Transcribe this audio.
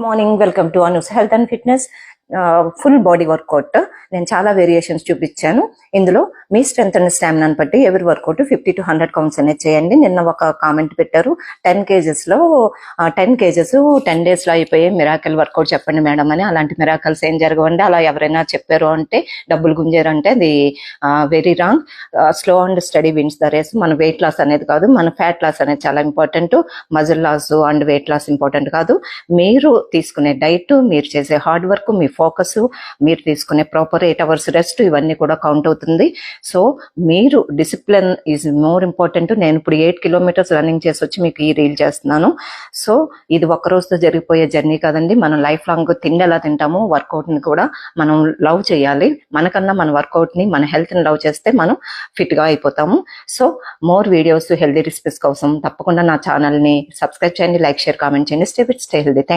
Morning welcome to Anu's health and fitness. Full body workout నేను చాలా variations చూపించాను. ఇందులో మీ స్ట్రెంత్ అండ్ స్టామినాని బట్టి ఎవరి వర్కౌట్ 50 to 100 కౌంట్స్ అనేది చేయండి. నిన్న ఒక కామెంట్ పెట్టారు, 10 kgs 10 days లో అయిపోయే మిరాకిల్ వర్కౌట్ చెప్పండి మేడం అని. అలాంటి మిరాకల్స్ ఏం జరగవండి. అలా ఎవరైనా చెప్పారు అంటే డబ్బులు గుంజారంటే అది very wrong. Slow and steady wins the race. మన వెయిట్ లాస్ అనేది కాదు, మన ఫ్యాట్ లాస్ అనేది చాలా important. Muscle loss and weight loss important కాదు. మీరు తీసుకునే డైట్, మీరు చేసే హార్డ్ వర్క్, మీ ఫోకస్, మీరు తీసుకునే ప్రాపర్ 8 hours రెస్ట్, ఇవన్నీ కూడా కౌంట్ అవుతుంది. సో మీరు డిసిప్లిన్ ఈజ్ మోర్ ఇంపార్టెంట్. నేను ఇప్పుడు 8 kilometers రన్నింగ్ చేసి వచ్చి మీకు ఈ రీల్ చేస్తున్నాను. సో ఇది ఒక్క రోజుతో జరిగిపోయే జర్నీ కాదండి. మనం లైఫ్ లాంగ్ తిండి ఎలా తింటామో వర్కౌట్ని కూడా మనం లవ్ చేయాలి. మనకన్నా మన వర్కౌట్ని, మన హెల్త్ని లవ్ చేస్తే మనం ఫిట్గా అయిపోతాము. So more videos, healthy recipes కోసం తప్పకుండా నా ఛానల్ని సబ్స్క్రైబ్ చేయండి, లైక్, షేర్, కామెంట్ చేయండి. Stay fit, stay healthy. Thank